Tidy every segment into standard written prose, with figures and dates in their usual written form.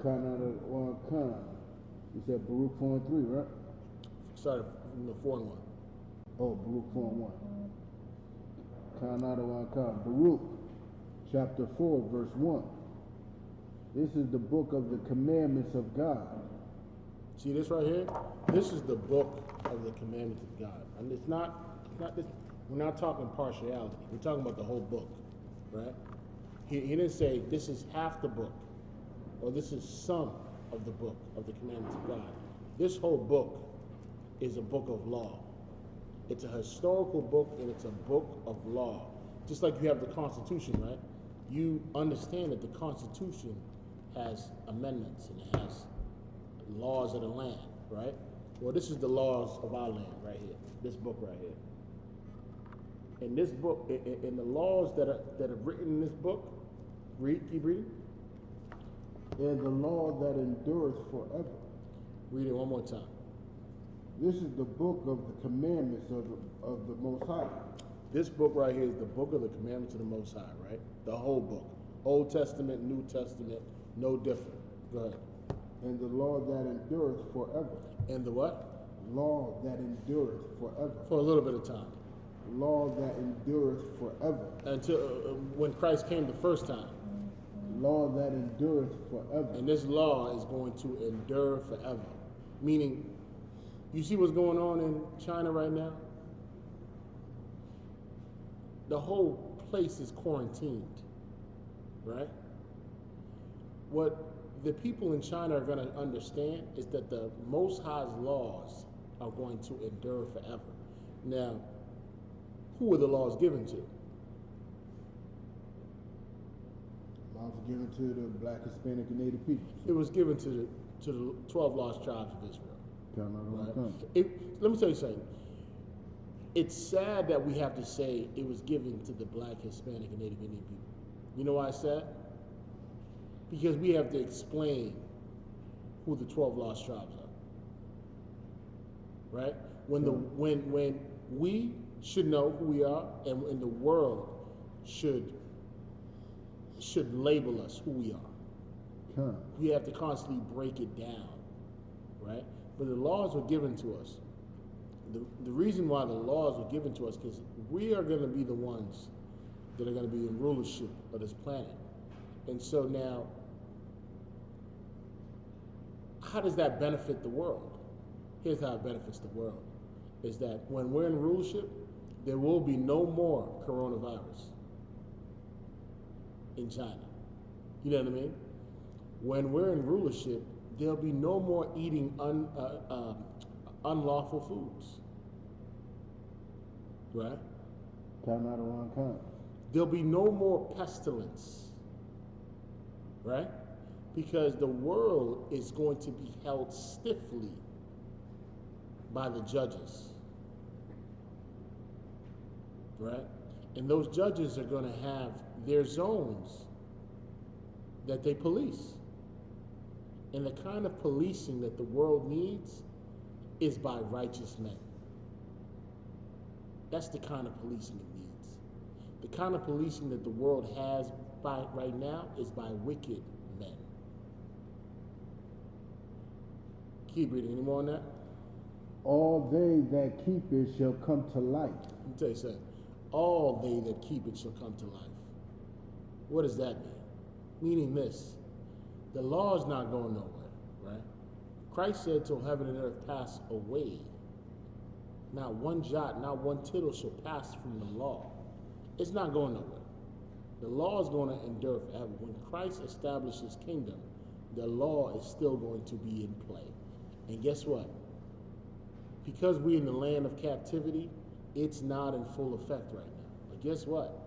Kanada one Khan. You said Baruch 4 and 3, right? Started from the 4 and 1. Oh, Baruch 4 and 1. Kanada one Khan. Baruch, chapter 4, verse 1. This is the book of the commandments of God. See this right here? This is the book of the commandments of God. And it's not this. We're not talking partiality. We're talking about the whole book, right? He didn't say this is half the book, or this is some of the book of the commandments of God. This whole book is a book of law. It's a historical book, and it's a book of law. Just like you have the Constitution, right? You understand that the Constitution has amendments and it has laws of the land, right? Well, this is the laws of our land right here. This book right here. In this book, in the laws that are written in this book, keep reading. And the law that endureth forever. Read it one more time. This is the book of the commandments of the Most High. This book right here is the book of the commandments of the Most High, right? The whole book. Old Testament, New Testament, no different. Go ahead. And the law that endureth forever. And the what? Law that endureth forever. For a little bit of time. Law that endureth forever. Until when Christ came the first time. Law that endureth forever. And this law is going to endure forever. Meaning, you see what's going on in China right now? The whole place is quarantined, right? What the people in China are going to understand is that the Most High's laws are going to endure forever. Now, who were the laws given to? Laws were given to the black, Hispanic, and Native people. It was given to the 12 lost tribes of Israel. Right? Let me tell you something. It's sad that we have to say it was given to the black, Hispanic, and Native Indian people. You know why it's sad? Because we have to explain who the 12 lost tribes are. Right? When we should know who we are, and the world should label us who we are. We have to constantly break it down, right? But the laws were given to us. The reason why the laws were given to us, because we are going to be the ones that are going to be in rulership of this planet. And so now, how does that benefit the world? Here's how it benefits the world, is that when we're in rulership, there will be no more coronavirus in China. You know what I mean? When we're in rulership, there'll be no more eating unlawful foods. Right? There'll be no more pestilence. Right? Because the world is going to be held stiffly by the judges. Right? And those judges are going to have their zones that they police. And the kind of policing that the world needs is by righteous men. That's the kind of policing it needs. The kind of policing that the world has right now is by wicked men. Keep reading. Any more on that? All they that keep it shall come to life. Let me tell you something. All they that keep it shall come to life. What does that mean? Meaning this. The law is not going nowhere, right? Christ said till heaven and earth pass away, not one jot, not one tittle shall pass from the law. It's not going nowhere. The law is going to endure forever. When Christ establishes his kingdom, the law is still going to be in play. And guess what? Because we're in the land of captivity, it's not in full effect right now. But guess what?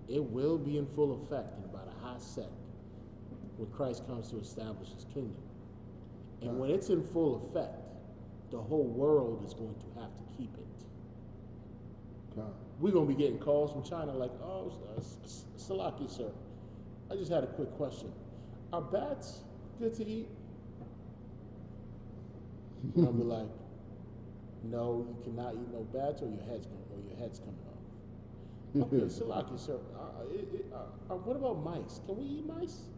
It will be in full effect in about a hot second when Christ comes to establish his kingdom. And when it's in full effect, the whole world is going to have to keep it. We're going to be getting calls from China like, oh, Salaki, sir, I just had a quick question. Are bats good to eat? And I'll be like, no, you cannot eat no bats or your head's coming off. Okay, Salaki, sir, what about mice? Can we eat mice?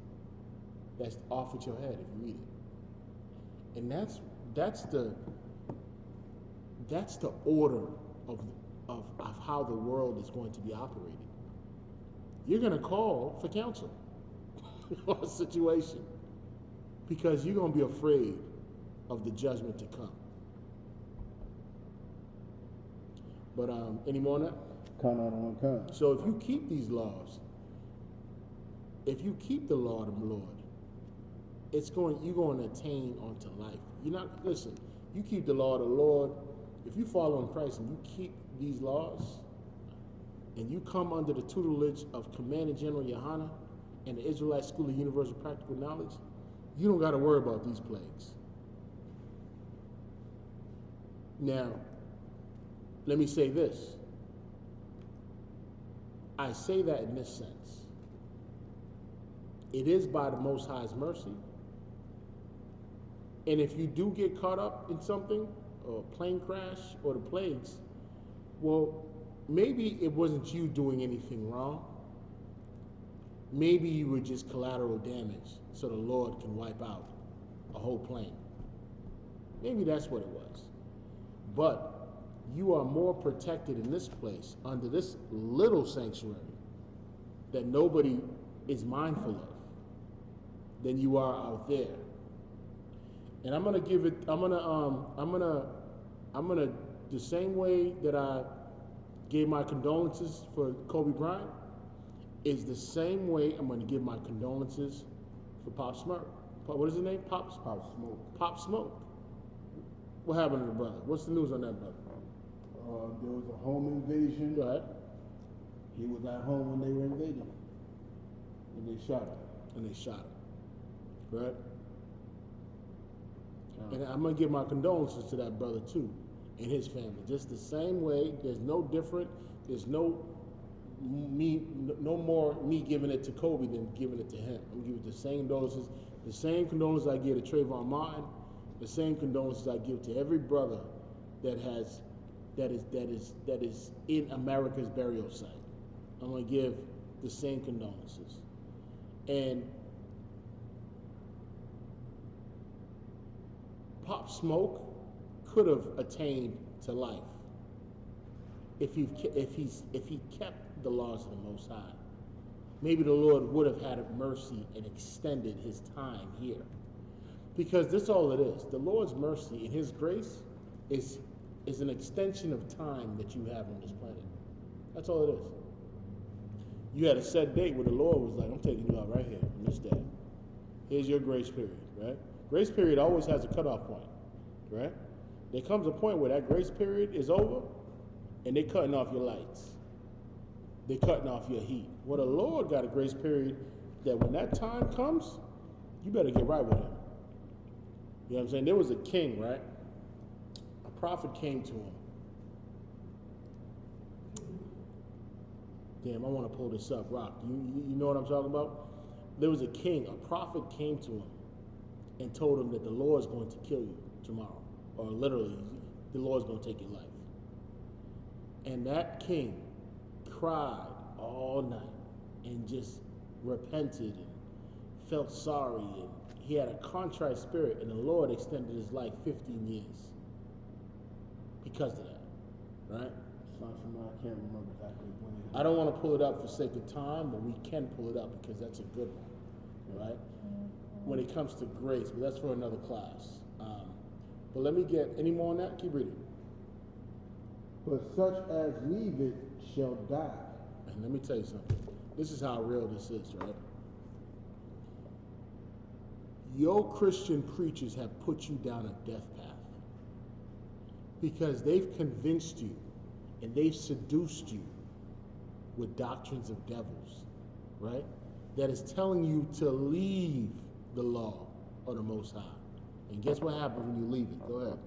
that's off with your head if you eat it. And that's the order of how the world is going to be operated. You're going to call for counsel on a situation because you're going to be afraid of the judgment to come. But any more on that? So if you keep these laws, if you keep the law of the Lord, you're going to attain onto life. Listen, you keep the law of the Lord. If you follow in Christ and you keep these laws, and you come under the tutelage of Commander General Yohana and the Israelite School of Universal Practical Knowledge, you don't got to worry about these plagues. Now, let me say this. I say that in this sense. It is by the Most High's mercy. And if you do get caught up in something, or a plane crash, or the plagues, well, maybe it wasn't you doing anything wrong. Maybe you were just collateral damage so the Lord can wipe out a whole plane. Maybe that's what it was. But you are more protected in this place under this little sanctuary that nobody is mindful of than you are out there. And I'm gonna the same way that I gave my condolences for Kobe Bryant is the same way I'm gonna give my condolences for Pop Smoke. What is his name? Pop Smoke. Pop Smoke. What happened to the brother? What's the news on that brother? There was a home invasion. Go ahead. He was at home when they were invading. And they shot him. Right? And I'm going to give my condolences to that brother too and his family. Just the same way. There's no different. There's no more me giving it to Kobe than giving it to him. I'm going to give it the same condolences. The same condolences I give to Trayvon Martin. The same condolences I give to every brother that is in America's burial site. I'm going to give the same condolences. And Pop Smoke could have attained to life if he kept the laws of the Most High. Maybe the Lord would have had mercy and extended his time here. Because this is all it is. The Lord's mercy and his grace is an extension of time that you have on this planet. That's all it is. You had a set date where the Lord was like, I'm taking you out right here on this day. Here's your grace period, right? Grace period always has a cutoff point, right? There comes a point where that grace period is over and they're cutting off your lights. They're cutting off your heat. Well, the Lord got a grace period that when that time comes, you better get right with him. You know what I'm saying? There was a king, right? A prophet came to him. Damn, I want to pull this up. Rock, you know what I'm talking about? There was a king, a prophet came to him and told him that the Lord's going to kill you tomorrow. Or literally, the Lord's going to take your life. And that king cried all night and just repented and felt sorry, and he had a contrite spirit, and the Lord extended his life 15 years because of that, right? I can't remember exactly when it was. I don't want to pull it up for sake of time, but we can pull it up because that's a good one, right? When it comes to grace, but that's for another class. But let me get any more on that. Keep reading. But such as leave it shall die. And let me tell you something. This is how real this is, right? Your Christian preachers have put you down a death path because they've convinced you and they've seduced you with doctrines of devils, right? That is telling you to leave the law of the Most High. And guess what happens when you leave it? Go ahead.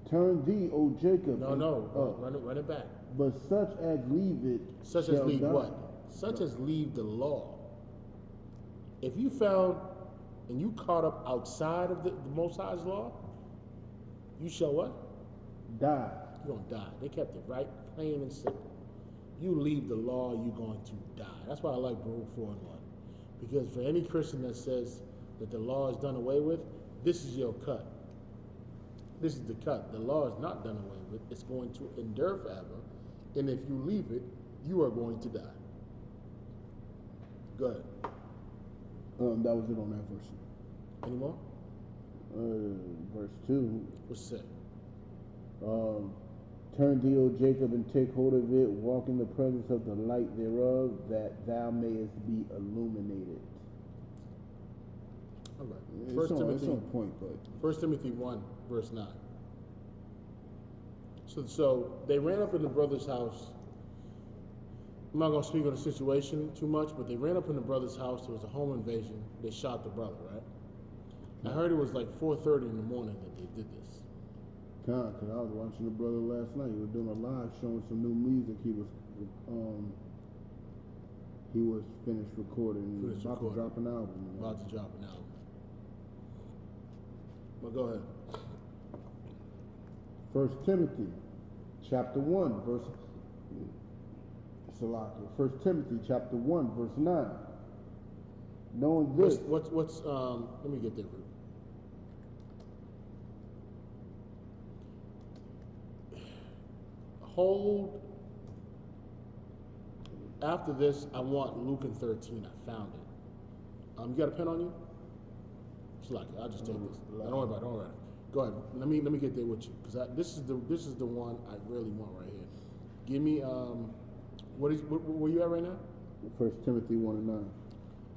Turn thee, O Jacob. No. Run it back. But such as leave it. Such as leave what? Such as leave the law. If you found and you caught up outside of the Most High's law, you shall what? Die. You're going to die. They kept it right, plain and simple. You leave the law, you're going to die. That's why I like Baruch 4:1. Because for any Christian that says that the law is done away with, this is your cut. This is the cut. The law is not done away with. It's going to endure forever. And if you leave it, you are going to die. Go ahead. That was it on that verse. Any more? Verse 2. What's it? Turn thee, O Jacob, and take hold of it. Walk in the presence of the light thereof, that thou mayest be illuminated. All right. It's on point, but 1 Timothy 1, verse 9. So they ran up in the brother's house. I'm not going to speak on the situation too much, but they ran up in the brother's house. There was a home invasion. They shot the brother, right? I heard it was like 4:30 in the morning that they did this. because I was watching the brother last night. He was doing a live showing some new music. He was finished recording. Finished about recording. to drop an album. About to drop an album. Well, go ahead. 1 Timothy chapter 1 verse 1 Timothy chapter 1 verse 9. Knowing this, What's let me get there. Hold. After this, I want Luke and 13. I found it. You got a pen on you? It's like I'll just take this. Don't worry about it. Don't worry about it. Go ahead. Let me get there with you, because this is the one I really want right here. Give me where you at right now? 1 Timothy 1 and 9.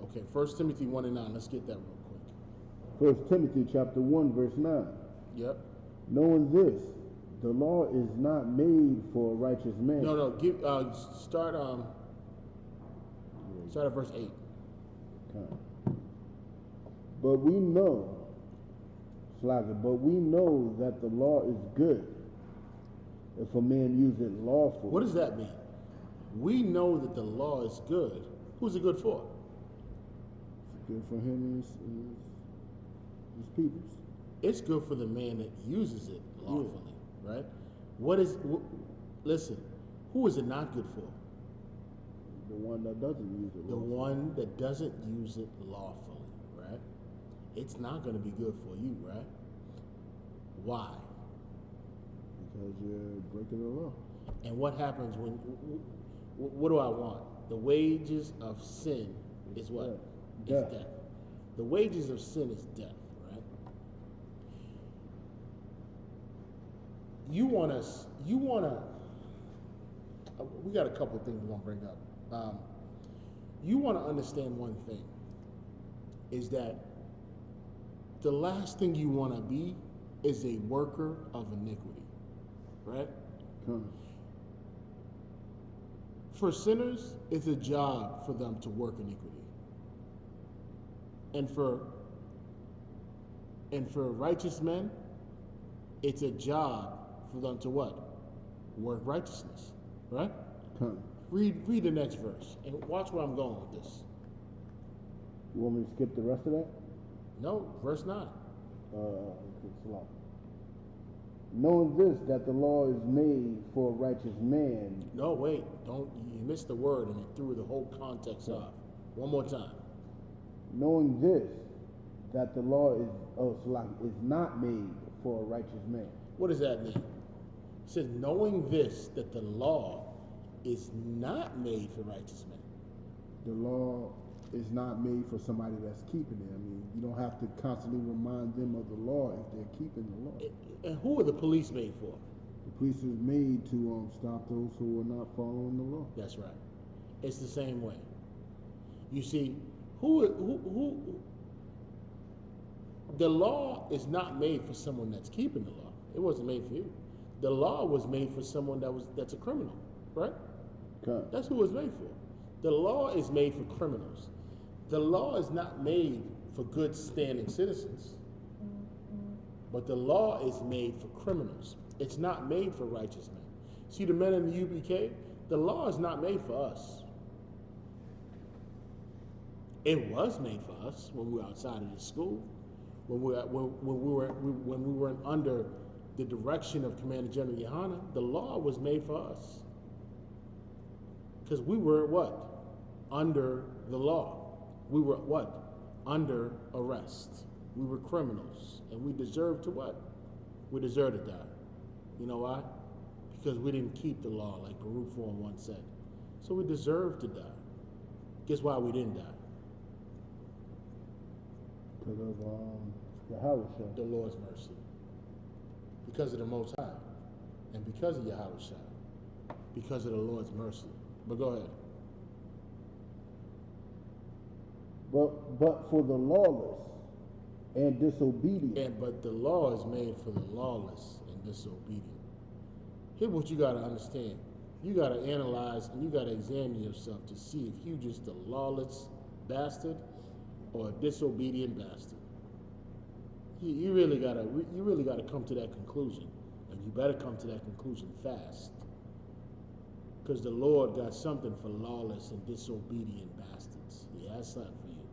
Okay, 1 Timothy 1 and 9. Let's get that real quick. 1 Timothy chapter 1 verse 9. Yep. Knowing this, the law is not made for a righteous man. No. Give start at verse 8. Okay. But we know that the law is good if a man use it lawfully. What does that mean? We know that the law is good. Who's it good for? It's good for him and his peoples. It's good for the man that uses it lawfully, right? Listen, who is it not good for? The one that doesn't use it The lawfully. one that doesn't use it lawfully, right? It's not going to be good for you, right? Why? Because you're breaking the law. And what happens when, what do I want? The wages of sin is what? Death. Is death. The wages of sin is death, right? We got a couple of things we want to bring up. You want to understand one thing, is that the last thing you want to be is a worker of iniquity, right? For sinners, it's a job for them to work iniquity. And for righteous men, it's a job for them to what? Work righteousness, right? Read the next verse and watch where I'm going with this. You want me to skip the rest of that? No, verse 9. Knowing this, that the law is made for a righteous man. No, wait, you missed the word and it threw the whole context off. One more time. Knowing this, that the law is not made for a righteous man. What does that mean? It says, knowing this, that the law is not made for righteous men. The law is not made for somebody that's keeping it. I mean, you don't have to constantly remind them of the law if they're keeping the law. And who are the police made for? The police is made to stop those who are not following the law. That's right. It's the same way. You see, the law is not made for someone that's keeping the law. It wasn't made for you. The law was made for someone that's a criminal, right? Okay. That's who it was made for. The law is made for criminals. The law is not made for good standing citizens. But the law is made for criminals. It's not made for righteous men. See the men in the UBK? The law is not made for us. It was made for us when we were outside of the school, when we were under the direction of Commander General Yohana. The law was made for us because we were what? Under the law. We were what? Under arrest. We were criminals. And we deserved to what? We deserved to die. You know why? Because we didn't keep the law, like Baruch 4:1 said. So we deserved to die. Guess why we didn't die? Because of Yahweh. The Lord's mercy. Because of the Most High. And because of Yahweh. Because of the Lord's mercy. But go ahead. But for the lawless and disobedient. But the law is made for the lawless and disobedient. Here's what you got to understand. You got to analyze and you got to examine yourself to see if you just a lawless bastard or a disobedient bastard. You really gotta come to that conclusion, and you better come to that conclusion fast, because the Lord got something for lawless and disobedient bastards. He has something for you.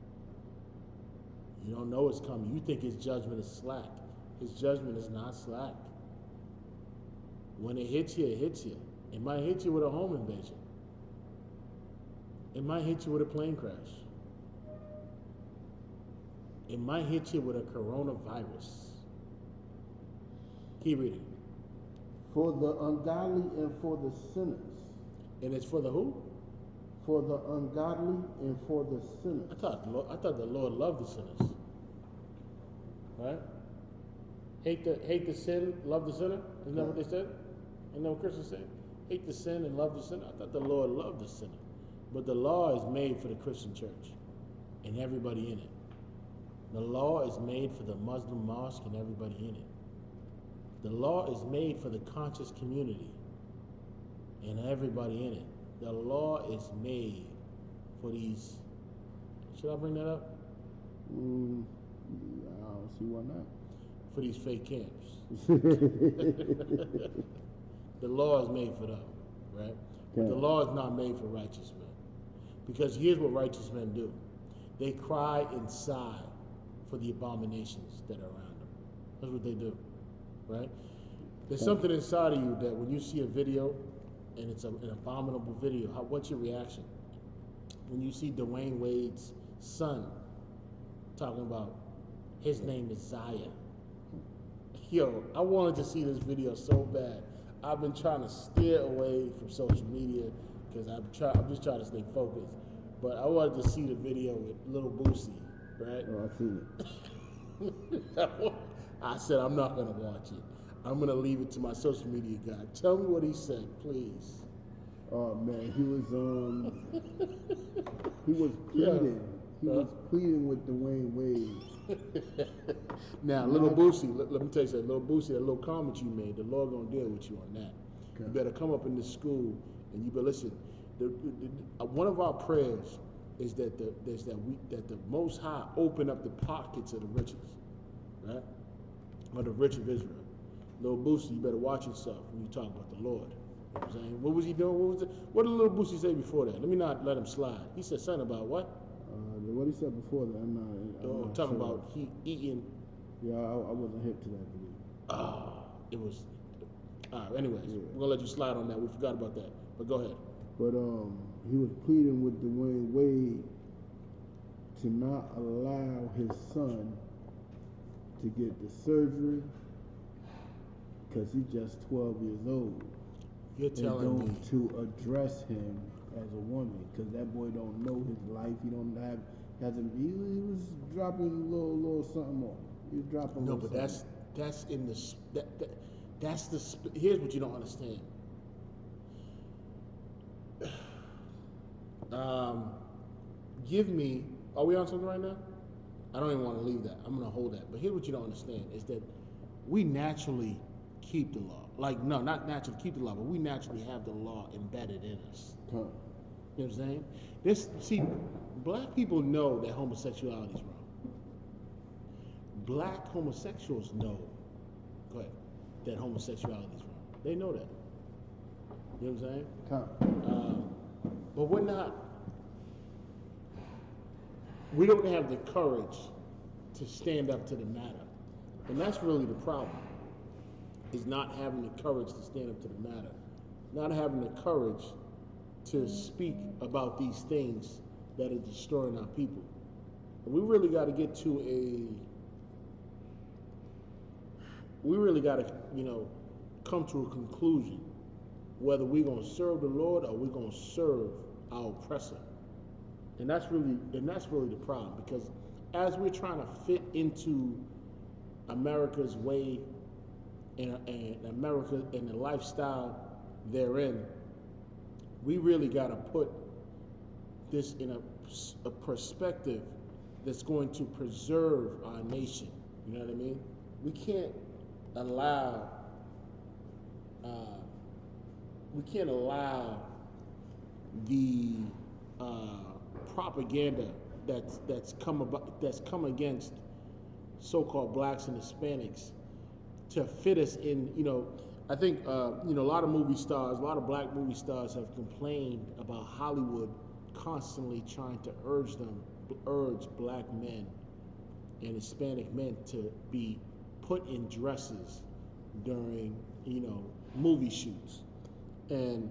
You don't know it's coming. You think His judgment is slack. His judgment is not slack. When it hits you, it hits you. It might hit you with a home invasion. It might hit you with a plane crash. It might hit you with a coronavirus. Keep reading. For the ungodly and for the sinners. And it's for the who? For the ungodly and for the sinners. I thought the Lord loved the sinners. Right? Hate the sin, love the sinner? Isn't that what they said? Isn't that what Christians say? Hate the sin and love the sinner? I thought the Lord loved the sinner. But the law is made for the Christian church and everybody in it. The law is made for the Muslim mosque and everybody in it. The law is made for the conscious community and everybody in it. The law is made for these. Should I bring that up? I don't see why not. For these fake camps. The law is made for them, right? But the law is not made for righteous men. Because here's what righteous men do. They cry inside for the abominations that are around them. That's what they do, right? There's something inside of you that when you see a video and it's an abominable video, what's your reaction? When you see Dwayne Wade's son talking about his name is Zaya. Yo, I wanted to see this video so bad. I've been trying to steer away from social media because I'm just trying to stay focused. But I wanted to see the video with Little Boosie, right? Oh, I've seen it. I said, I'm not going to watch it. I'm going to leave it to my social media guy. Tell me what he said, please. Oh, man, he was pleading. He was pleading with Dwayne Wade. Now, Little Boosie, let me tell you something. Little Boosie, that little comment you made, the Lord going to deal with you on that. Okay. You better come up in this school and you better listen. One of our prayers is that the Most High open up the pockets of the riches, right? Or the rich of Israel. Little Boosie, you better watch yourself when you talk about the Lord. You know what I'm saying? What was he doing? What did Little Boosie say before that? Let me not let him slide. He said something about what? What he said before that, I'm not talking sure. about he eating. Yeah, I wasn't hip to that video. It was. Anyways, we're gonna let you slide on that. We forgot about that, but go ahead. But he was pleading with Dwayne Wade to not allow his son to get the surgery because he's just 12 years old. You're telling me to address him as a woman, because that boy don't know his life. He don't have. He was dropping a little something on. He was dropping. No, but that's in the that's the. Here's what you don't understand. Give me. Are we on something right now? I don't even want to leave that. I'm going to hold that. But here's what you don't understand is that we naturally keep the law. Like, no, not naturally keep the law, but we naturally have the law embedded in us. Huh. You know what I'm saying? See, black people know that homosexuality is wrong. Black homosexuals know, go ahead, that homosexuality is wrong. They know that. You know what I'm saying? Huh. But we don't have the courage to stand up to the matter. And that's really the problem, is not having the courage to stand up to the matter. Not having the courage to speak about these things that are destroying our people. we really got to get to we really got to, come to a conclusion whether we're going to serve the Lord or we're going to serve our oppressor. And that's really the problem, because as we're trying to fit into America's way and America and the lifestyle therein, we really got to put this in a perspective that's going to preserve our nation. You know what I mean? We can't allow the propaganda that's come against so-called blacks and Hispanics to fit us in. I think a lot of movie stars, a lot of black movie stars have complained about Hollywood constantly trying to urge black men and Hispanic men to be put in dresses during movie shoots. And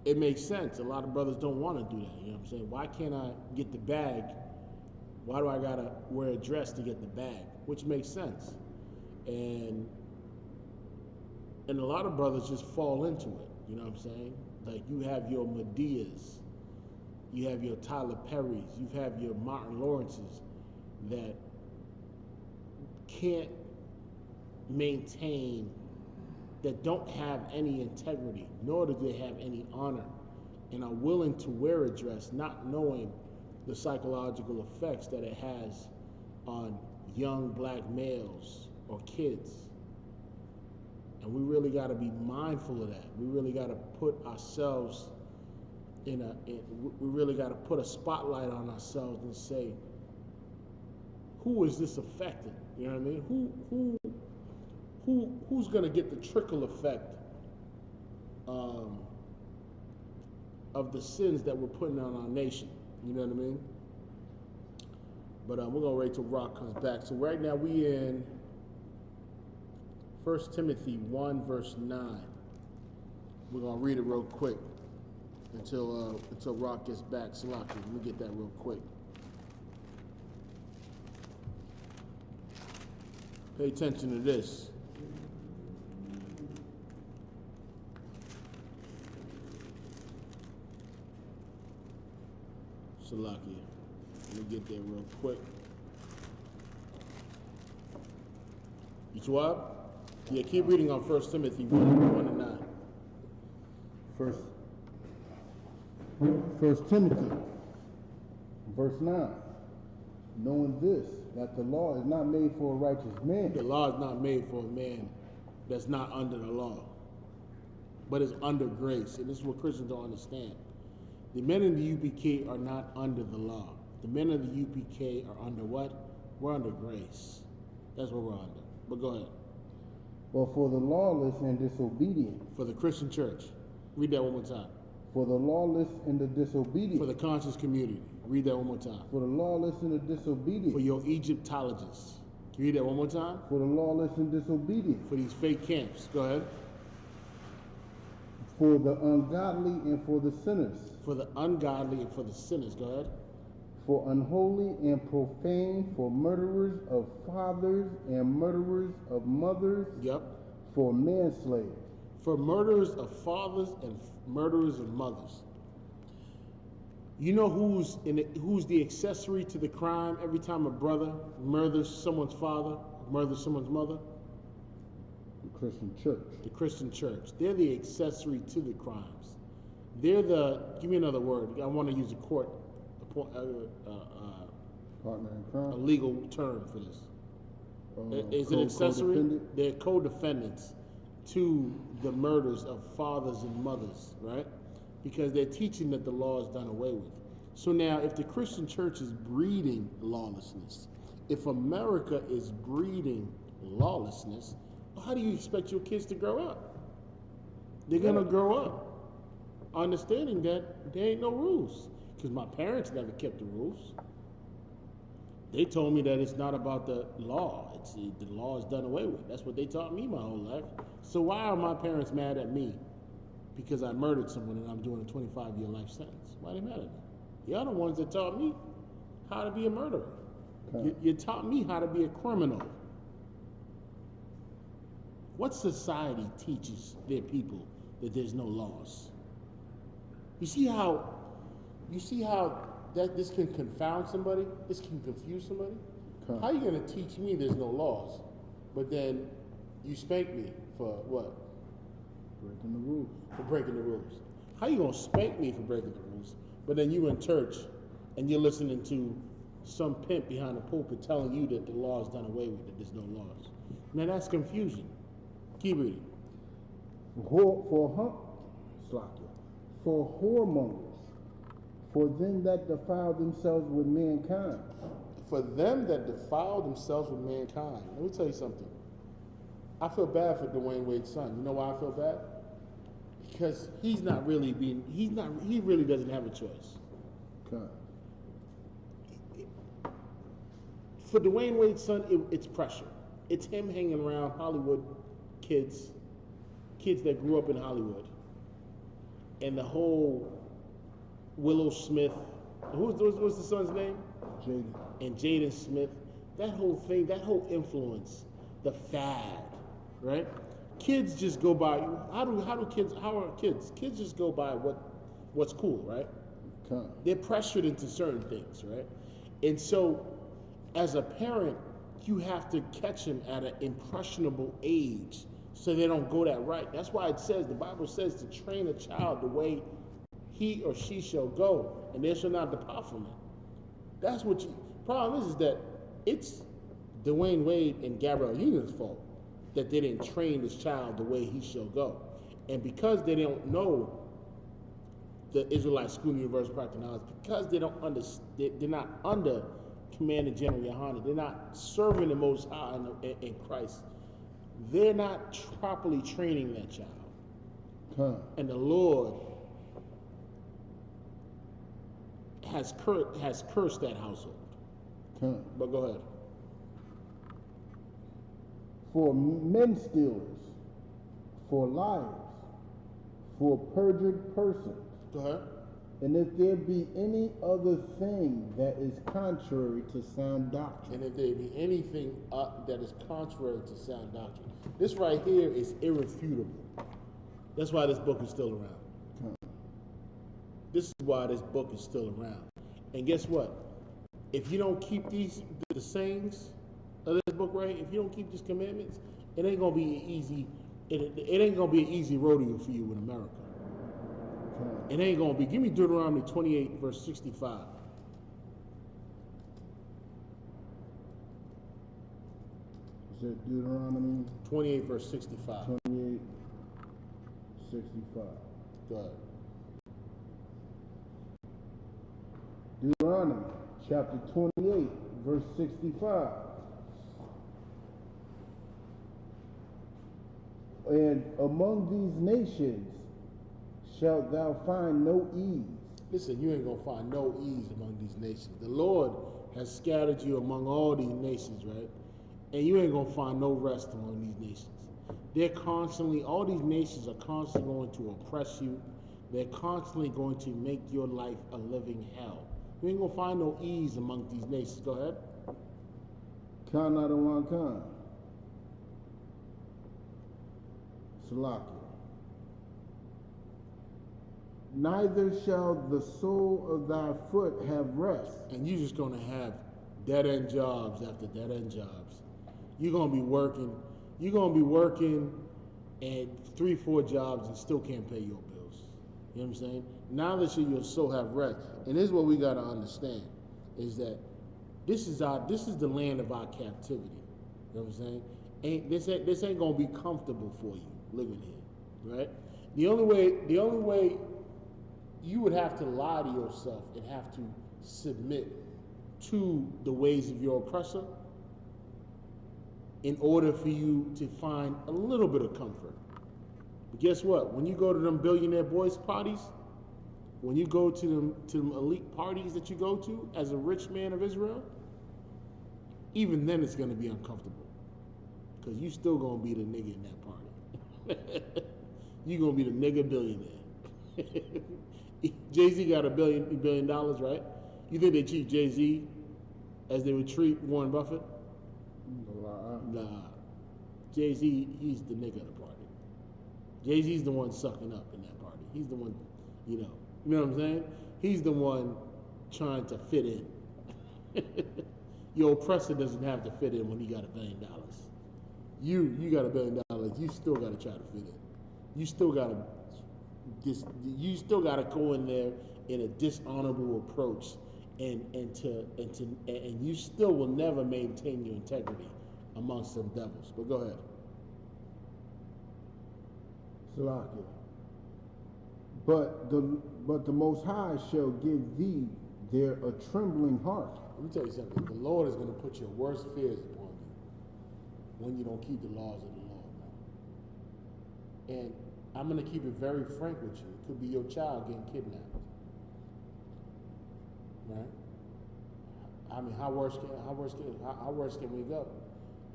it makes sense. A lot of brothers don't want to do that. You know what I'm saying? Why can't I get the bag? Why do I gotta wear a dress to get the bag? Which makes sense. And a lot of brothers just fall into it. You know what I'm saying? Like, you have your Medeas, you have your Tyler Perrys, you have your Martin Lawrences that can't maintain, that don't have any integrity, nor do they have any honor, and are willing to wear a dress not knowing the psychological effects that it has on young black males or kids. And we really got to be mindful of that. We really got to put ourselves we really got to put a spotlight on ourselves and say, who is this affecting? You know what I mean? Who's going to get the trickle effect of the sins that we're putting on our nation? You know what I mean? But we're going to wait till Rock comes back. So right now we in 1 Timothy 1 verse 9. We're going to read it real quick until Rock gets back. Salaki, let me get that real quick. Pay attention to this. Salakia. Let me get there real quick. You Schwab? Yeah, keep reading on 1 Timothy 1 and 9. First Timothy, verse 9. Knowing this, that the law is not made for a righteous man. The law is not made for a man that's not under the law, but is under grace. And this is what Christians don't understand. The men in the UPK are not under the law. The men of the UPK are under what? We're under grace. That's what we're under. But go ahead. Well, for the lawless and disobedient. For the Christian church. Read that one more time. For the lawless and the disobedient. For the conscious community. Read that one more time. For the lawless and the disobedient. For your Egyptologists. Can you read that one more time? For the lawless and disobedient. For these fake camps. Go ahead. For the ungodly and for the sinners. For the ungodly and for the sinners. Go ahead. For unholy and profane, for murderers of fathers and murderers of mothers. Yep. For manslayer. For murderers of fathers and murderers of mothers. You know who's the accessory to the crime every time a brother murders someone's father, murders someone's mother? The Christian church. The Christian church. They're the accessory to the crimes. They're give me another word. I want to use a court, Partner in crime. a legal term for this. Is it accessory? Co-defendant? They're co-defendants to the murders of fathers and mothers, right? Because they're teaching that the law is done away with. So now, if the Christian church is breeding lawlessness, if America is breeding lawlessness, how do you expect your kids to grow up? They're going to grow up understanding that there ain't no rules. Because my parents never kept the rules. They told me that it's not about the law. The law is done away with. That's what they taught me my whole life. So why are my parents mad at me because I murdered someone and I'm doing a 25-year life sentence? Why are they mad at me? Y'all the ones that taught me. how to be a murderer. Okay. You taught me how to be a criminal. What society teaches their people that there's no laws? You see how that this can confound somebody? This can confuse somebody? Okay. How are you going to teach me there's no laws, but then you spank me for what? Breaking the rules. For breaking the rules. How you going to spank me for breaking the rules, but then you in church and you're listening to some pimp behind the pulpit telling you that the law is done away with, that there's no laws? Now that's confusion. Keep reading. For whoremongers, for them that defile themselves with mankind. For them that defile themselves with mankind. Let me tell you something. I feel bad for Dwayne Wade's son. You know why I feel bad? Because he really doesn't have a choice. Okay. For Dwayne Wade's son, it's pressure. It's him hanging around Hollywood kids that grew up in Hollywood. And the whole Willow Smith, what's the son's name? Jaden. And Jaden Smith, that whole thing, that whole influence, the fad, right? Kids just go by. How are kids? Kids just go by what's cool, right? Okay. They're pressured into certain things, right? And so, as a parent, you have to catch them at an impressionable age so they don't go that right. That's why the Bible says to train a child the way he or she shall go, and they shall not depart from it. That's what problem is that it's Dwayne Wade and Gabrielle Union's fault that they didn't train this child the way he shall go. And because they don't know the Israelite School of Universal Practical Knowledge, because they don't understand, they're not under Commander General Yohana, they're not serving the Most High in Christ, they're not properly training that child. Okay. And the Lord has cursed that household. Okay. But go ahead. For men stealers, for liars, for perjured persons. Go ahead. And if there be any other thing that is contrary to sound doctrine. And if there be anything that is contrary to sound doctrine. This right here is irrefutable. That's why this book is still around. Okay. This is why this book is still around. And guess what? If you don't keep the sayings of this book right, if you don't keep these commandments, it ain't gonna be easy. It ain't gonna be an easy rodeo for you in America. Okay. It ain't gonna be. Give me Deuteronomy 28, verse 65. Is that Deuteronomy 28, verse 65. 28, 65. Go ahead. Deuteronomy chapter 28, verse 65. And among these nations shalt thou find no ease. Listen, you ain't gonna find no ease among these nations. The Lord has scattered you among all these nations, right? And you ain't gonna find no rest among these nations. All these nations are constantly going to oppress you. They're constantly going to make your life a living hell. You ain't gonna find no ease among these nations. Go ahead. Kana to one kind. Salakia. Neither shall the sole of thy foot have rest. And you're just gonna have dead-end jobs after dead-end jobs. You're gonna be working at 3-4 jobs and still can't pay your bills. You know what I'm saying? Now that your soul have rest. And this is what we gotta understand, is that this is the land of our captivity. You know what I'm saying? This ain't gonna be comfortable for you living here, right? The only way you would have to lie to yourself and have to submit to the ways of your oppressor in order for you to find a little bit of comfort. But guess what? When you go to them billionaire boys parties, when you go to them elite parties that you go to as a rich man of Israel, even then it's going to be uncomfortable because you still going to be the nigga in that party. You're going to be the nigga billionaire. Jay-Z got $1 billion, right? You think they treat Jay-Z as they would treat Warren Buffett? No, Nah. Jay-Z, he's the nigga of the party. Jay-Z's the one sucking up in that party. He's the one, you know what I'm saying? He's the one trying to fit in. Your oppressor doesn't have to fit in when he got $1 billion. You got $1 billion. You still got to try to fit in. You still got to go in there in a dishonorable approach, and you still will never maintain your integrity amongst them devils. But go ahead. Salakia. But the Most High shall give thee there a trembling heart. Let me tell you something. The Lord is going to put your worst fears upon you when you don't keep the laws of the Lord, man. And I'm going to keep it very frank with you. It could be your child getting kidnapped, right? I mean, how worse can we go?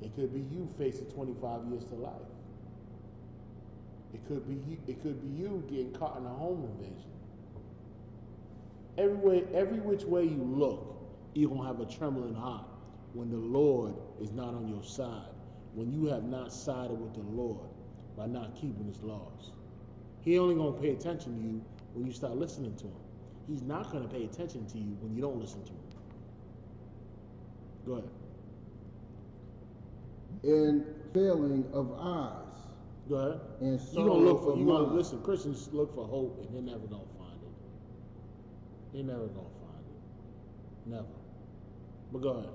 It could be you facing 25 years to life. It could be you getting caught in a home invasion. Every which way you look, you're going to have a trembling heart when the Lord is not on your side, when you have not sided with the Lord by not keeping his laws. He only going to pay attention to you when you start listening to him. He's not going to pay attention to you when you don't listen to him. Go ahead. And failing of eyes. Go ahead. And You're gonna mind. listen. Christians look for hope, and they're never gonna find it. They're never gonna find it. Never. But go ahead.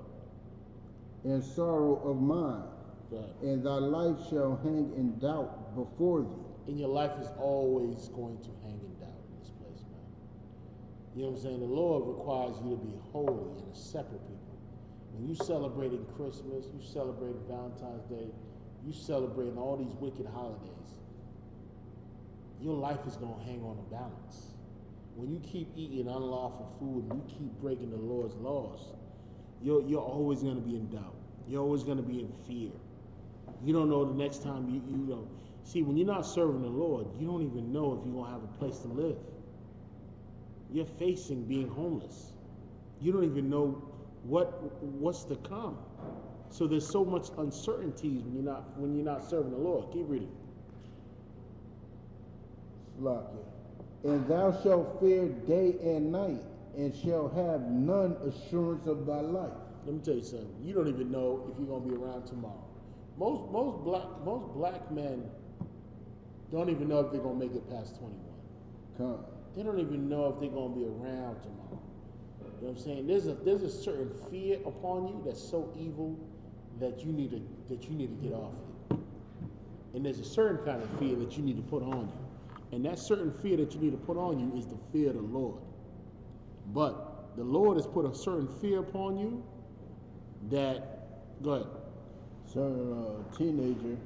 And sorrow of mind. Go ahead. And thy life shall hang in doubt before thee. And your life is always going to hang in doubt in this place, man. You know what I'm saying? The Lord requires you to be holy and a separate people. When you celebrating Christmas, you celebrating Valentine's Day, you celebrating all these wicked holidays, your life is going to hang on a balance. When you keep eating unlawful food and you keep breaking the Lord's laws, you're always going to be in doubt. You're always going to be in fear. You don't know the next time you know. See, when you're not serving the Lord, you don't even know if you're going to have a place to live. You're facing being homeless. You don't even know what's to come. So there's so much uncertainties when you're not serving the Lord. Keep reading. Salakia. And thou shalt fear day and night, and shall have none assurance of thy life. Let me tell you something. You don't even know if you're gonna be around tomorrow. Most black men don't even know if they're gonna make it past 21. Come. They don't even know if they're gonna be around tomorrow. You know what I'm saying? There's a certain fear upon you that's so evil that you need to get off you. And there's a certain kind of fear that you need to put on you. And that certain fear that you need to put on you is the fear of the Lord. But the Lord has put a certain fear upon you that, go ahead. Certain teenager,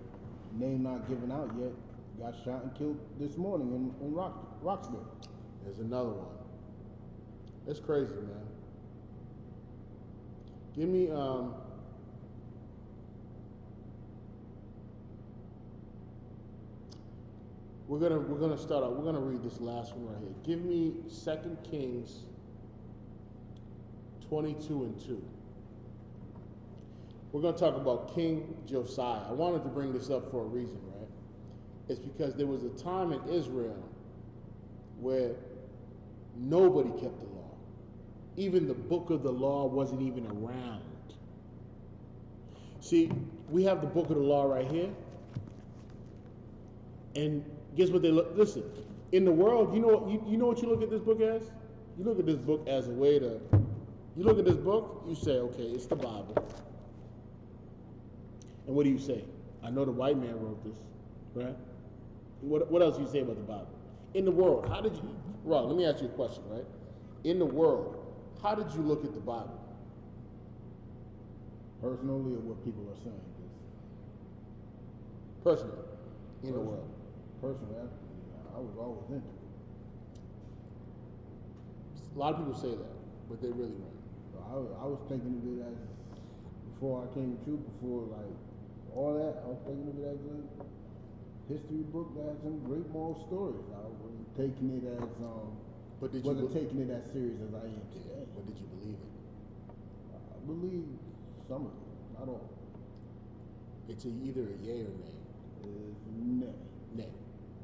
name not given out yet, got shot and killed this morning in Roxville. There's another one. That's crazy, man. Give me we're gonna start out. We're gonna read this last one right here. Give me 2 Kings 22:2. We're gonna talk about King Josiah. I wanted to bring this up for a reason, right? It's because there was a time in Israel where nobody kept the law. Even the book of the law wasn't even around. See, we have the book of the law right here. And guess what they look? Listen, in the world, you know what you look at this book as? You look at this book as a way to, you look at this book, you say, okay, it's the Bible. And what do you say? I know the white man wrote this, right? What else do you say about the Bible? In the world, how did you, Rob, let me ask you a question, right? In the world, how did you look at the Bible? Personally, or what people are saying? Personally, in the world. Personally, I was always into it. A lot of people say that, but they really weren't. I was thinking of it as, before I came to truth, before like all that, I was thinking of it as a history book that had some great moral stories. I wasn't taking it as taking it as serious as I am today. But did you believe it? I believe some of it, not all. It's either a yay or nay. Is nay. Nay.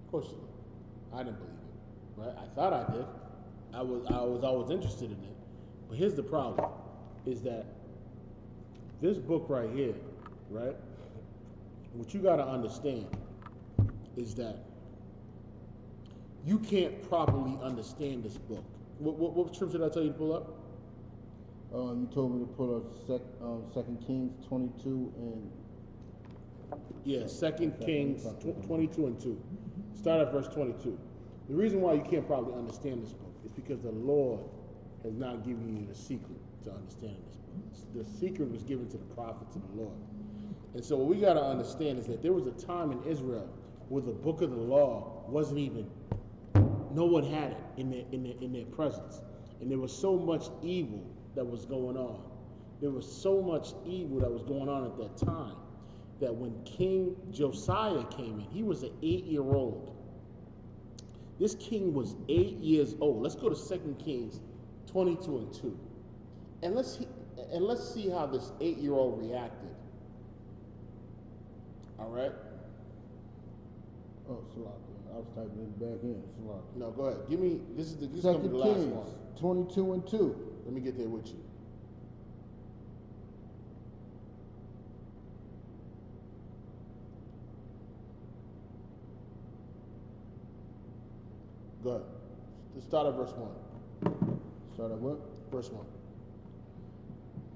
Of course you do. I didn't believe it. Right? I thought I did. I was always interested in it. But here's the problem, is that this book right here, right? What you gotta understand is that you can't properly understand this book. What scripture did I tell you to pull up? You told me to pull up 2 Kings 22 and Yeah, 2 Kings 22 and 2. Start at verse 22. The reason why you can't probably understand this book is because the Lord has not given you the secret to understanding this book. The secret was given to the prophets of the Lord. And so what we got to understand is that there was a time in Israel where the book of the law wasn't even, no one had it in their presence. And there was so much evil that was going on. There was so much evil that was going on at that time that when King Josiah came in, he was an 8-year-old. This king was 8 years old. Let's go to 2 Kings 22 and 2. And let's see how this 8-year-old reacted. All right? oh, Salaki. I was typing it back in. Salaki. No, go ahead. Give me, this is gonna be the last Kings one. 22 and 2. Let me get there with you. Go ahead. Let's start at verse 1. Start at what? Verse 1.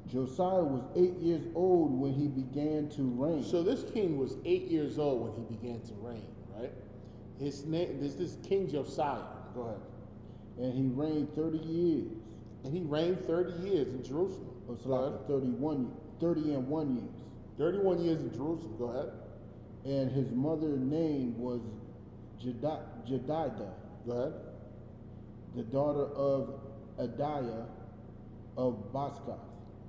Josiah was 8 years old when he began to reign. So this king was 8 years old when he began to reign, right? His name, this King Josiah. Go ahead. And he reigned 30 years. And he reigned 30 years in Jerusalem. Oh, Salaki, 30 and 1 years. 31 years in Jerusalem. Go ahead. And his mother's name was Jedidah, Go ahead. the daughter of Adiah of Baskath.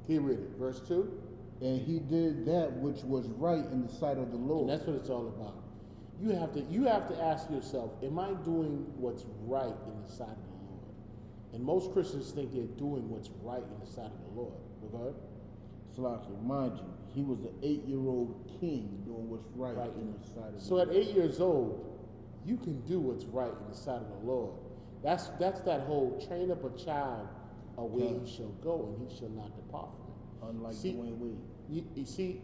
Keep reading. Verse 2. And he did that which was right in the sight of the Lord. And that's what it's all about. You have to ask yourself, am I doing what's right in the sight of the Lord? And most Christians think they're doing what's right in the sight of the Lord. Go ahead. Salaki, mind you, he was an 8-year-old king doing what's right in the sight of the So Lord. at 8 years old, you can do what's right in the sight of the Lord. That's that whole train up a child a way he shall go and he shall not depart from it. Unlike See, Dwayne Wade. You see,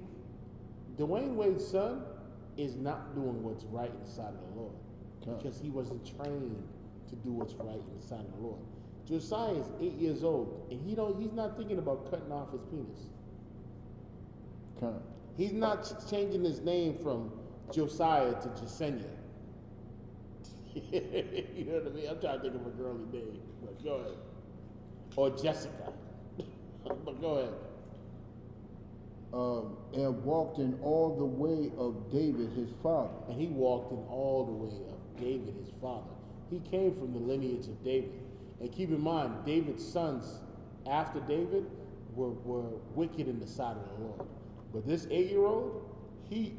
Dwayne Wade's son is not doing what's right in the sight of the Lord because he wasn't trained to do what's right in the sight of the Lord. Josiah is 8 years old and he's not thinking about cutting off his penis. He's not changing his name from Josiah to Jasenia. You know what I mean? I'm trying to think of a girly name, but go ahead. Or Jessica. But go ahead. And walked in all the way of David his father. And he walked in all the way of David his father. He came from the lineage of David. And keep in mind, David's sons after David were wicked in the sight of the Lord. But this 8-year-old, he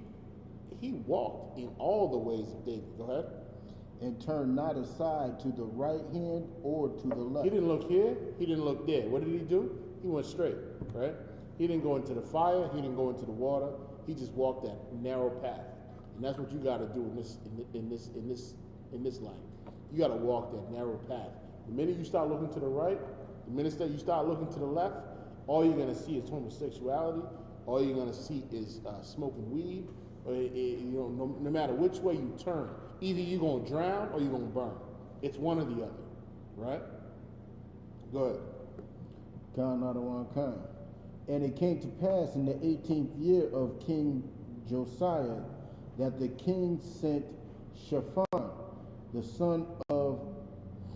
walked in all the ways of David. Go ahead. And turned not aside to the right hand or to the left. He didn't look here. He didn't look there. What did he do? He went straight, right? He didn't go into the fire. He didn't go into the water. He just walked that narrow path. And that's what you got to do in this life. You got to walk that narrow path. The minute you start looking to the right, the minute that you start looking to the left, all you're gonna see is homosexuality. All you're gonna see is smoking weed. No matter which way you turn, either you're gonna drown or you're gonna burn. It's one or the other, right? Go ahead. Khan, not one Khan. And it came to pass in the 18th year of King Josiah that the king sent Shaphan, the son of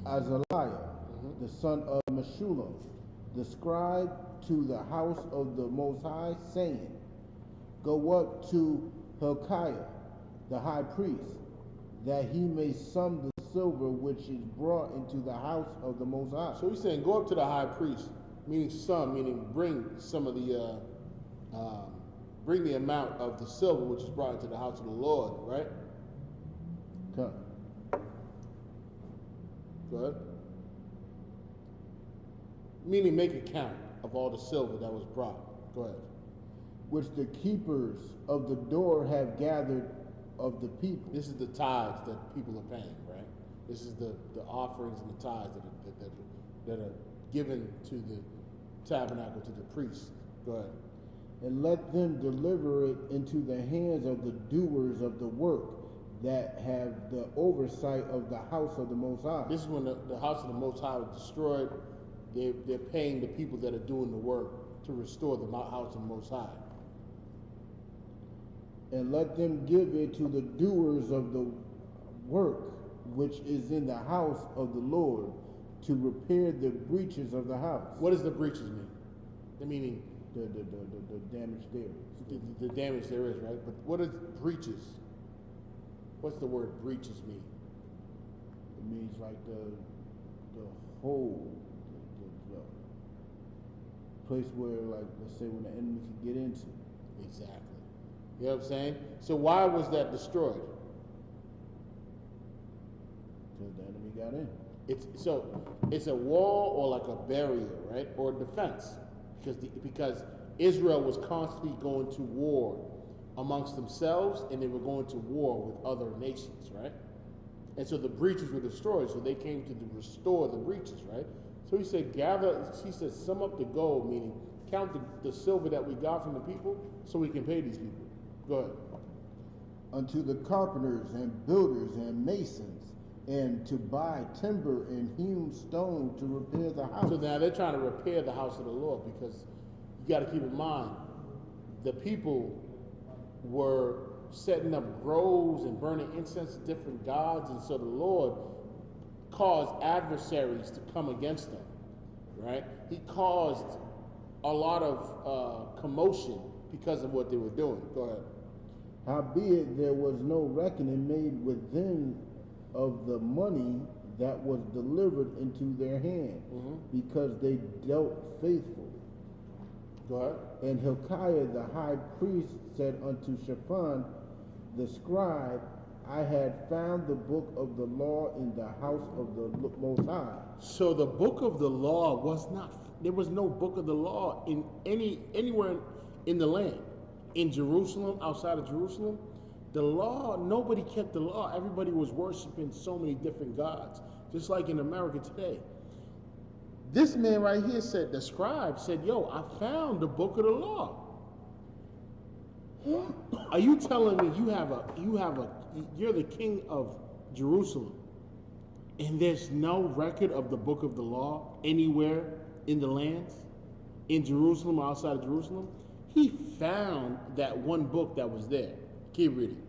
Azaliah, the son of Meshullam, the scribe, to the house of the Most High, saying, Go up to Hilkiah, the high priest, that he may sum the silver which is brought into the house of the Most High. So he's saying, go up to the high priest, meaning bring some of the, bring the amount of the silver which is brought into the house of the Lord, right? Come. Go ahead. Meaning make it count. of all the silver that was brought. Go ahead. which the keepers of the door have gathered of the people. This is the tithes that people are paying, right? This is the offerings and the tithes that are given to the tabernacle, to the priests. Go ahead. And let them deliver it into the hands of the doers of the work that have the oversight of the house of the Most High. This is when the house of the Most High was destroyed. They're paying the people that are doing the work to restore the house of the Most High. And let them give it to the doers of the work which is in the house of the Lord to repair the breaches of the house. What does the breaches mean? The meaning The damage there. the damage there is, right? But what is breaches? What's the word breaches mean? It means like the hole, the place where, like, let's say when the enemy can get into. Exactly. You know what I'm saying? So why was that destroyed? Because the enemy got in. It's a wall or like a barrier, right? Or defense. Because Israel was constantly going to war amongst themselves, and they were going to war with other nations, right? And so the breaches were destroyed, so they came to restore the breaches, right? So he said, sum up the gold, meaning count the silver that we got from the people so we can pay these people. Go ahead. Unto the carpenters and builders and masons, and to buy timber and hewn stone to repair the house. So now they're trying to repair the house of the Lord, because you got to keep in mind, the people were setting up groves and burning incense to different gods, and so the Lord caused adversaries to come against them, right? He caused a lot of commotion because of what they were doing. Go ahead. Howbeit there was no reckoning made with them of the money that was delivered into their hand, because they dealt faithfully. Go ahead. And Hilkiah the high priest said unto Shaphan the scribe, I had found the book of the law in the house of the Most High. So the book of the law was not, there was no book of the law in anywhere in the land. In Jerusalem, outside of Jerusalem, the law, nobody kept the law. Everybody was worshiping so many different gods, just like in America today. This man right here said, the scribe said, yo, I found the book of the law. Are you telling me you're the king of Jerusalem, and there's no record of the book of the law anywhere in the lands, in Jerusalem or outside of Jerusalem? He found that one book that was there. Keep reading.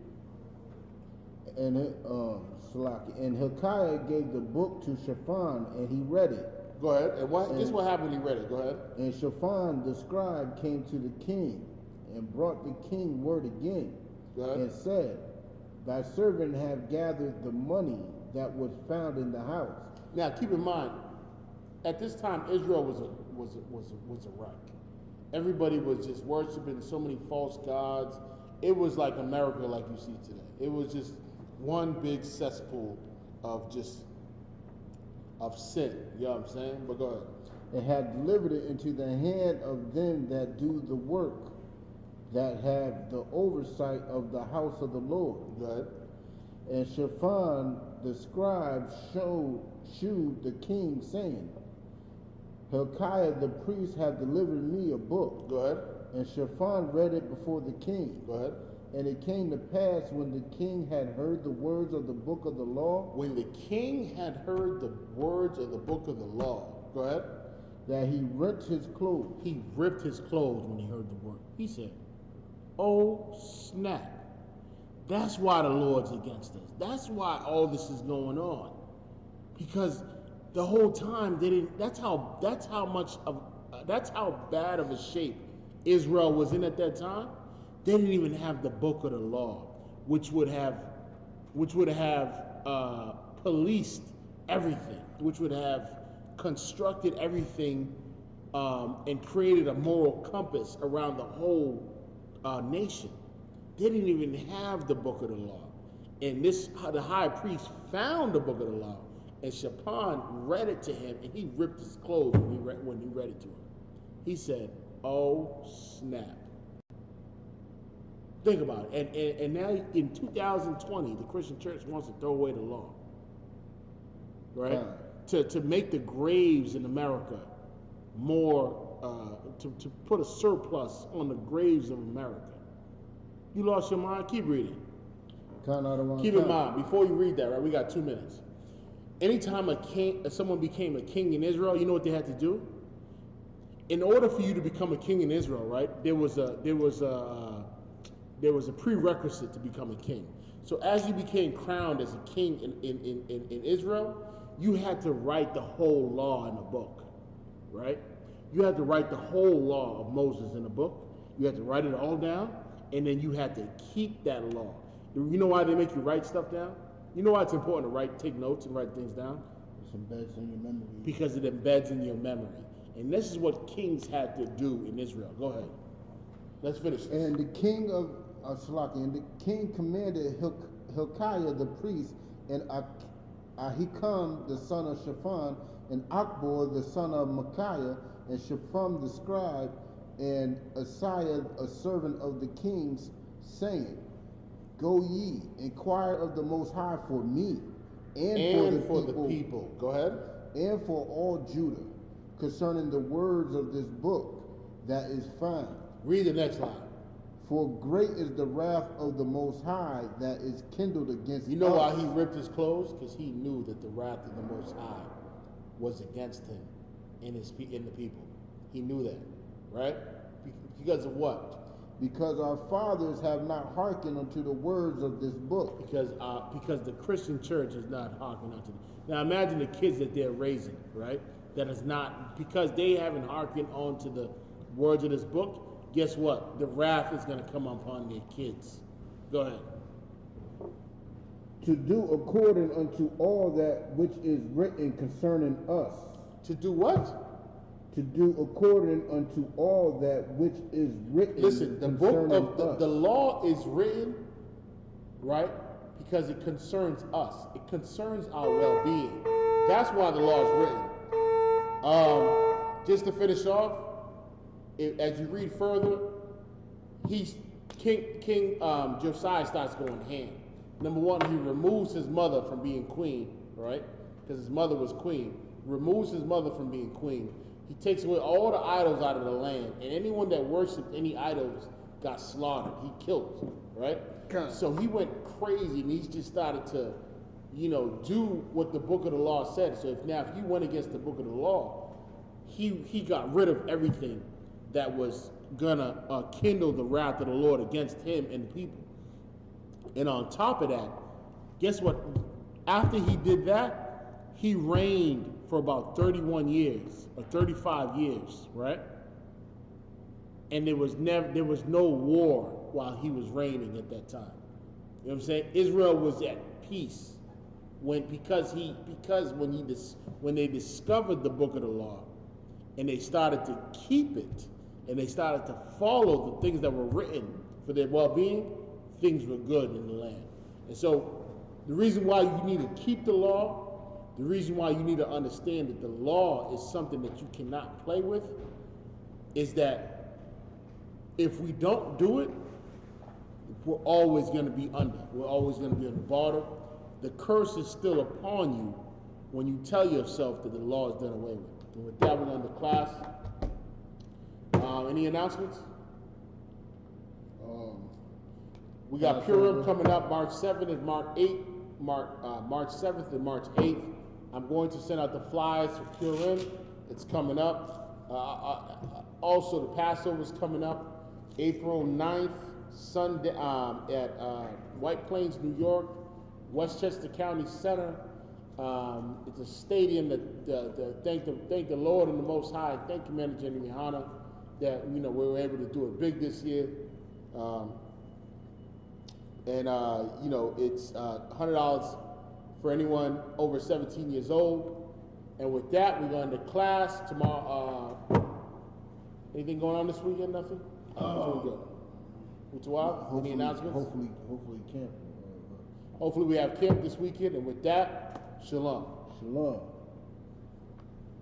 And Hilkiah gave the book to Shaphan, and he read it. Go ahead. And this is what happened when he read it. Go ahead. And Shaphan the scribe came to the king, and brought the king word again, and said, Thy servant have gathered the money that was found in the house. Now keep in mind, at this time Israel was a wreck. Everybody was just worshiping so many false gods. It was like America, like you see today. It was just one big cesspool of sin. You know what I'm saying? But go ahead. And had delivered it into the hand of them that do the work, that have the oversight of the house of the Lord. Go ahead. And Shaphan the scribe shewed the king, saying, Hilkiah the priest hath delivered me a book. Go ahead. And Shaphan read it before the king. Go ahead. And it came to pass, when the king had heard the words of the book of the law. When the king had heard the words of the book of the law. Go ahead. That he rent his clothes. He ripped his clothes when he heard the word. He said, oh snap. That's why the Lord's against us. That's why all this is going on. Because the whole time they didn't, that's how bad of a shape Israel was in at that time. They didn't even have the book of the law, which would have policed everything, which would have constructed everything, and created a moral compass around the whole nation. They didn't even have the book of the law. And the high priest found the book of the law, and Shaphan read it to him, and he ripped his clothes when he read it to him. He said, "Oh snap!" Think about it. And now in 2020, the Christian church wants to throw away the law, right? To make the graves in America more, to put a surplus on the graves of America. You lost your mind? Keep reading. Keep in mind, before you read that, right, we got 2 minutes. Anytime someone became a king in Israel, you know what they had to do? In order for you to become a king in Israel, right, there was a prerequisite to become a king. So as you became crowned as a king in Israel, you had to write the whole law in a book, right? You had to write the whole law of Moses in a book. You had to write it all down, and then you had to keep that law. You know why they make you write stuff down? You know why it's important to take notes and write things down? It embeds in your memory. Because it embeds in your memory. And this is what kings had to do in Israel. Go ahead. Let's finish this. And the king of Shalaki, and the king commanded Hilkiah the priest, and Ahikam the son of Shaphan, and Akbor the son of Micaiah, and Shaphan the scribe, and Asaiah a servant of the king's, saying, Go ye, inquire of the Most High for me, and for the people. Go ahead. And for all Judah, concerning the words of this book that is found. Read the next line. For great is the wrath of the Most High that is kindled against us. You know why he ripped his clothes? Because he knew that the wrath of the Most High was against him in the people. He knew that, right? Because of what? Because our fathers have not hearkened unto the words of this book. Because the Christian church is not hearkening unto them. Now imagine the kids that they're raising, right? That is not, because they haven't hearkened on to the words of this book, guess what? The wrath is going to come upon their kids. Go ahead. To do according unto all that which is written concerning us. To do what? To do according unto all that which is written. Listen, the book of the law is written, right? Because it concerns us. It concerns our well-being. That's why the law is written. Just to finish off, as you read further, King Josiah starts going ham. Number one, he removes his mother from being queen, right? Because his mother was queen. Removes his mother from being queen. He takes away all the idols out of the land, and anyone that worshipped any idols got slaughtered. He killed, right? So he went crazy, and he just started to, do what the book of the law said. So if you went against the book of the law, he got rid of everything that was gonna kindle the wrath of the Lord against him and the people. And on top of that, guess what? After he did that, he reigned for about 31 years or 35 years, right? And there was no war while he was reigning at that time. You know what I'm saying? Israel was at peace when they discovered the book of the law, and they started to keep it, and they started to follow the things that were written for their well-being, things were good in the land. And so the reason why you need to keep the law, the reason why you need to understand that the law is something that you cannot play with, is that if we don't do it, we're always going to be under. We're always going to be on the bottom. The curse is still upon you when you tell yourself that the law is done away with. And with that, we're going to class. Any announcements? We got Purim coming up March 7th and March 8th. March 7th and March 8th. I'm going to send out the flyers for Purim. It's coming up. Also, the Passover is coming up April 9th, Sunday, at White Plains, New York, Westchester County Center. It's a stadium that thank the Lord and the Most High. Thank Commander General Mihana that we were able to do it big this year. It's $100 for anyone over 17 years old. And with that, we're going to class tomorrow. Anything going on this weekend? Nothing? Any announcements? Hopefully camp. Hopefully we have camp this weekend. And with that, shalom. Shalom.